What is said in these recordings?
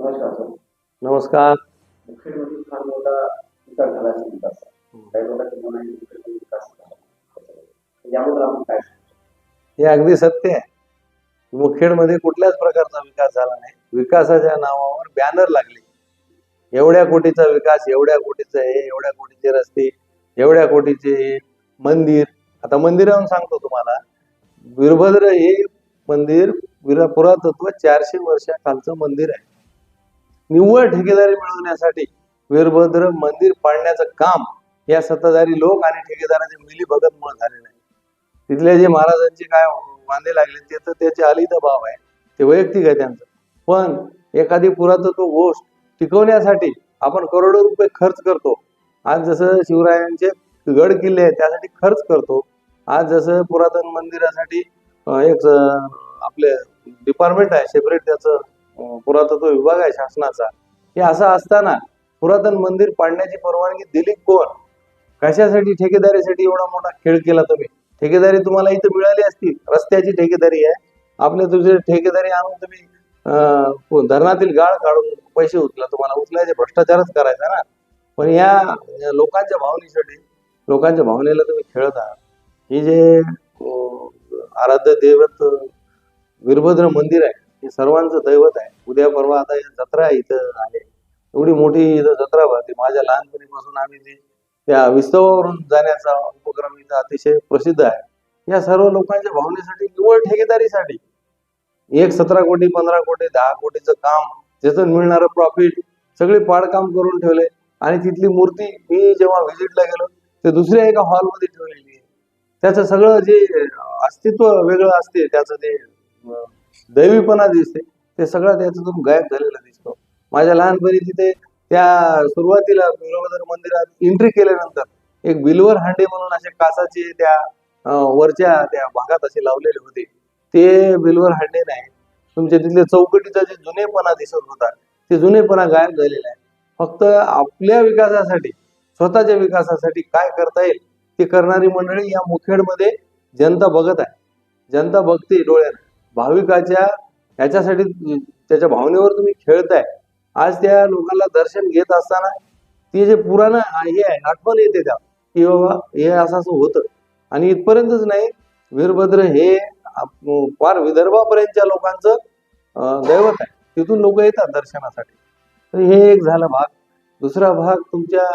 नमस्कार सर. नमस्कार. मुखेडमधून फार मोठा विकास झाला असेल विकास. काही लोकांच्या मनाने मुखेडमध्ये विकास झाला. याबद्दल आपण काय सांगू? हे अगदी सत्य आहे. मुखेडमध्ये कुठल्याच प्रकारचा विकास झाला नाही. विकासाच्या नावावर बॅनर लागले. एवढ्या कोटीचा विकास, एवढ्या कोटीचं हे, एवढ्या कोटीचे रस्ते, एवढ्या कोटीचे मंदिर. आता मंदिरावरून सांगतो तुम्हाला, वीरभद्र हे मंदिर पुरातत्व 400 वर्षाखालचं मंदिर आहे. निव्वळ ठेकेदारी मिळवण्यासाठी वीरभद्र मंदिर पाडण्याचं काम या सत्ताधारी लोक आणि ठेकेदाराच्या मिलीभगतमुळे झालेलं आहे. तिथले जे महाराजांचे काय वांदे लागले ते तर त्याचे अलिद बाब आहे, ते वैयक्तिक आहे त्यांचं. पण एखादी पुरातत्व गोष्ट टिकवण्यासाठी आपण करोडो रुपये खर्च करतो. आज जसं शिवरायांचे गड किल्ले आहेत त्यासाठी खर्च करतो. आज जसं पुरातन मंदिरासाठी एक आपले डिपार्टमेंट आहे सेपरेट, त्याचं पुरातत्व विभाग आहे शासनाचा. हे असं असताना पुरातन मंदिर पाडण्याची परवानगी दिली कोण? कशासाठी? ठेकेदारीसाठी एवढा मोठा खेळ केला तुम्ही. ठेकेदारी तुम्हाला इथं मिळाली असती, रस्त्याची ठेकेदारी आहे. आपल्या तुझे ठेकेदारी आणून तुम्ही धरणातील गाळ काढून पैसे उचला, तुम्हाला उचलायचे भ्रष्टाचारच करायचा ना. पण या लोकांच्या भावनेसाठी, लोकांच्या भावनेला तुम्ही खेळत आहात. ही जे आराध्य दैवत वीरभद्र मंदिर आहे हे सर्वांचं दैवत आहे. उद्या परवा आता जत्रा इथं आहे, एवढी मोठी इथं जत्रा भरते. माझ्या लहानपणीपासून आम्ही ते त्या विस्तवावरून जाण्याचा उपक्रम इथं अतिशय प्रसिद्ध आहे. या सर्व लोकांच्या भावनेसाठी, निव्वळ ठेकेदारीसाठी 17 कोटी, 15 कोटी, 10 कोटीचं काम, त्यातून मिळणारं प्रॉफिट सगळे पाडकाम करून ठेवले. आणि तिथली मूर्ती मी जेव्हा व्हिजिटला गेलो ते दुसऱ्या एका हॉलमध्ये ठेवलेली आहे. त्याचं सगळं जे अस्तित्व वेगळं असते, त्याचं ते दैवीपणा दिसते, ते सगळं त्याच्यातून गायब झालेलं दिसतो. माझ्या लहानपणी तिथे त्या सुरुवातीला वीरभद्र मंदिरात एंट्री केल्यानंतर एक बिल्वर हांडे म्हणून असे काचाचे त्या वरच्या त्या भागात असे लावलेले होते. ते बिल्वर हांडे नाही, तुमच्या तिथले चौकटीचा जे जुनेपणा दिसत होता ते जुनेपणा गायब झालेला आहे. फक्त आपल्या विकासासाठी, स्वतःच्या विकासासाठी काय करता येईल ते करणारी मंडळी या मुखेडमध्ये जनता बघत आहे. जनता बघते डोळ्याने. भाविकाच्या ह्याच्यासाठी, त्याच्या भावनेवर तुम्ही खेळताय. आज त्या लोकांना दर्शन घेत असताना ते जे पुराणं हे आहे, आठवण येते त्या की बाबा हे असं असं होतं. आणि इथपर्यंतच नाही, वीरभद्र हे फार विदर्भापर्यंतच्या लोकांचं दैवत आहे. तिथून लोक येतात दर्शनासाठी. तर हे एक झाला भाग. दुसरा भाग तुमच्या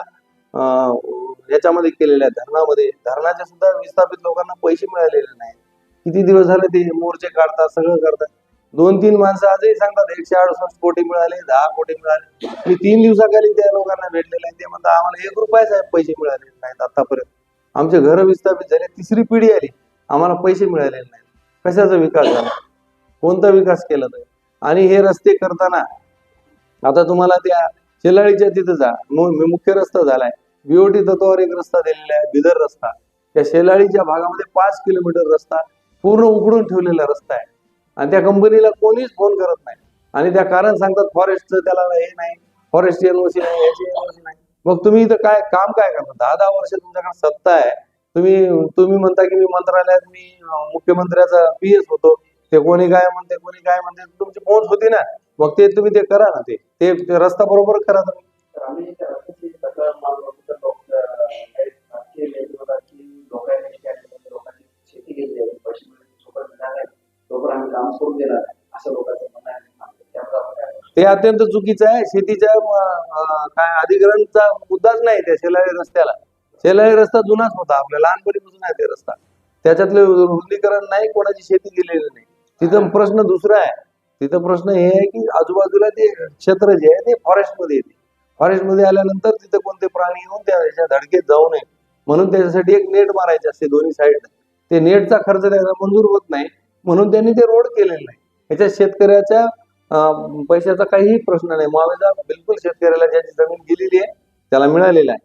याच्यामध्ये केलेल्या धरणामध्ये, धरणाच्या सुद्धा विस्थापित लोकांना पैसे मिळालेले नाही. किती दिवस झाले ते मोर्चे काढतात, सगळं करतात. 2-3 माणसं आजही सांगतात 168 कोटी मिळाले, 10 कोटी मिळाले. मी 3 दिवसाखाली त्या लोकांना भेटलेले आहे. ते म्हणतात आम्हाला 1 रुपयाचे पैसे मिळालेले नाहीत आतापर्यंत. आमचे घर विस्थापित झाले, 3री पिढी आली, आम्हाला पैसे मिळालेले नाहीत. कशाचा विकास झाला? कोणता विकास केला तर? आणि हे रस्ते करताना आता तुम्हाला त्या शेलाळीच्या तिथं जा, मुख्य रस्ता झालाय. बीओटी तत्वावर एक रस्ता दिलेला आहे, बिदर रस्ता. त्या शेलाळीच्या भागामध्ये 5 किलोमीटर रस्ता पूर्ण उघडून ठेवलेला रस्ता आहे. आणि त्या कंपनीला कोणीच फोन करत नाही. आणि त्या कारण सांगतात फॉरेस्टचं त्याला हे नाही, फॉरेस्ट एनओसी नाही, याची एनओसी नाही. मग तुम्ही इथं काय काम काय करता? 10-10 वर्ष तुमच्याकडे सत्ता आहे. तुम्ही म्हणता की मी मंत्रालयात, मी मुख्यमंत्र्याचा PS होतो. ते कोणी काय म्हणते, कोणी काय म्हणते, तुमची पोहोच होती ना. मग ते तुम्ही ते करा ना, ते रस्ता बरोबर करा तुम्ही. तर आम्ही त्या रस्त्याची तक्रार मारलो तर काही राजकीय नेते की लोकांनी शेती घेतली आहे, पैसे सोबत मिळाले नाही, तोपर्यंत आम्ही काम करून देणार नाही, असं लोकांचं म्हणणं आहे. ते अत्यंत चुकीचं आहे. शेतीच्या काय अधिग्रहणचा मुद्दाच नाही त्या शेलाळी रस्त्याला. शेलाळी रस्ता जुनाच होता, आपल्या लहानपणीपासून आहे ते रस्ता. त्याच्यातलं रुंदीकरण नाही, कोणाची शेती केलेली नाही. तिथं प्रश्न दुसरा आहे. तिथं प्रश्न हे आहे की आजूबाजूला ते क्षेत्र जे आहे ते फॉरेस्टमध्ये येते. फॉरेस्टमध्ये आल्यानंतर तिथं कोणते प्राणी येऊन त्याच्या धडकेत जाऊ नये म्हणून त्याच्यासाठी एक नेट मारायचे असते दोन्ही साईडला. ते नेटचा खर्च त्याला मंजूर होत नाही, म्हणून त्यांनी ते रोड केलेलं नाही. याच्यात शेतकऱ्याच्या पैशाचा काहीही प्रश्न नाही. मुआवजा बिलकुल शेतकऱ्याला ज्याची जमीन गेलेली आहे त्याला मिळालेला आहे.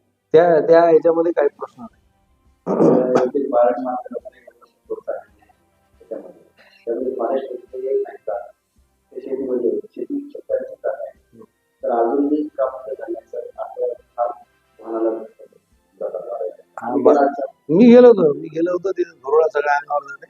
त्या ह्याच्यामध्ये काही प्रश्न नाही. मी गेलो होतो तिथे धुरोळा सगळ्या अंगावर जाते,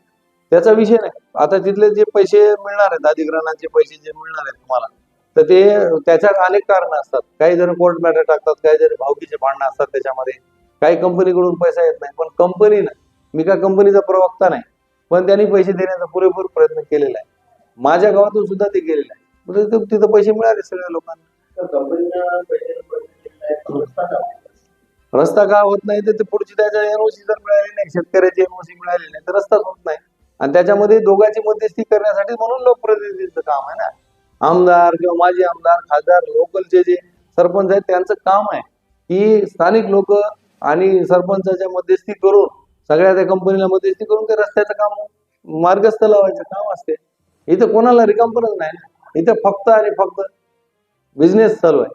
त्याचा विषय नाही. आता तिथले जे पैसे मिळणार आहेत, अधिग्रहणाचे पैसे जे मिळणार आहेत तुम्हाला, तर ते त्याच्यात अनेक कारण असतात. काही जण कोर्ट मॅटर टाकतात, काही जण भावकीचे भांडणं असतात त्याच्यामध्ये, काही कंपनीकडून पैसा येत नाही. पण कंपनीनं, मी का कंपनीचा प्रवक्ता नाही, पण त्यांनी पैसे देण्याचा पुरेपूर प्रयत्न केलेला आहे. माझ्या गावातून सुद्धा ते केलेलं आहे. म्हणजे तिथं पैसे मिळाले सगळ्या लोकांना. तर कंपनीनं पैसे केलेले आहेत, तर रस्ता का होत नाही? रस्ता का होत नाही तर ते पुढची त्याच्या एनओसी जर मिळाली नाही, शेतकऱ्याची एनओसी मिळाली नाही तर रस्ताच होत नाही. आणि त्याच्यामध्ये दोघांची मध्यस्थी करण्यासाठी म्हणून लोकप्रतिनिधींचं काम आहे ना. आमदार किंवा माजी आमदार, खासदार, लोकलचे जे सरपंच आहेत त्यांचं काम आहे की स्थानिक लोक आणि सरपंचाच्या मध्यस्थी करून, सगळ्या त्या कंपनीला मध्यस्थी करून ते रस्त्याचं काम मार्गस्थ लावायचं काम असते. इथं कोणाला रिकामपणच नाही ना. इथं फक्त आणि फक्त बिझनेस चालू आहे.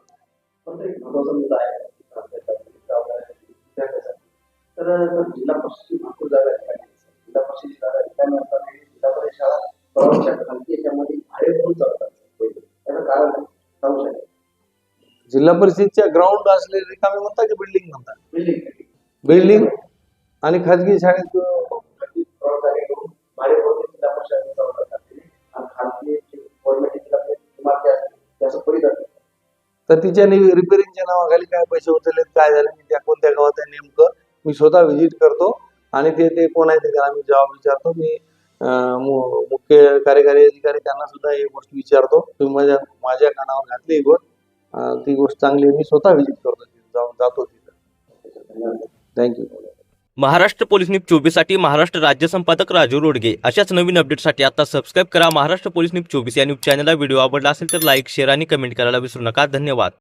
पण एक महत्वाचा मुद्दा आहे तर जिल्हा परिषदची भरपूर जागा रिकामी आहे. जिल्हा परिषद जागा रिकामी असताना जिल्हा परिषद शाळा प्रवासच्या खालती याच्यामध्ये भाडे भरून चालतात. त्याचं कारण सांगू शकेल? जिल्हा परिषदच्या ग्राउंड असले रिकामे म्हणता की बिल्डिंग म्हणता? बिल्डिंग बिल्डिंग आणि खाजगी शाळेत भाडे भरून जिल्हा परिषद चालतात आणि खालती गव्हर्नमेंट जिल्हा परिषद इमारती असतात त्याचं परिधान. तर तिच्या रिपेअरिंगच्या नावाखाली काय पैसे उचललेत, काय झालं, मी त्या कोणत्या गावात आहे नेमकं मी स्वतः व्हिजिट करतो आणि ते कोण आहे ते त्याला मी जबाब विचारतो. मी मुख्य कार्यकारी अधिकारी त्यांना सुद्धा ही गोष्ट विचारतो. तुम्ही माझ्या कानावर घातली ही गोष्ट, ती गोष्ट चांगली आहे. मी स्वतः व्हिजिट करतो, जातो तिथं. थँक्यू. महाराष्ट्र पोलीस न्यूज 24 साठी महाराष्ट्र राज्य संपादक राजू रोडगे. अशाच नवीन अपडेटसाठी आता सबस्क्राईब करा महाराष्ट्र पोलीस न्यूज 24 या न्यूज चॅनलला. व्हिडिओ आवडला असेल तर लाईक, शेअर आणि कमेंट करायला विसरू नका. धन्यवाद.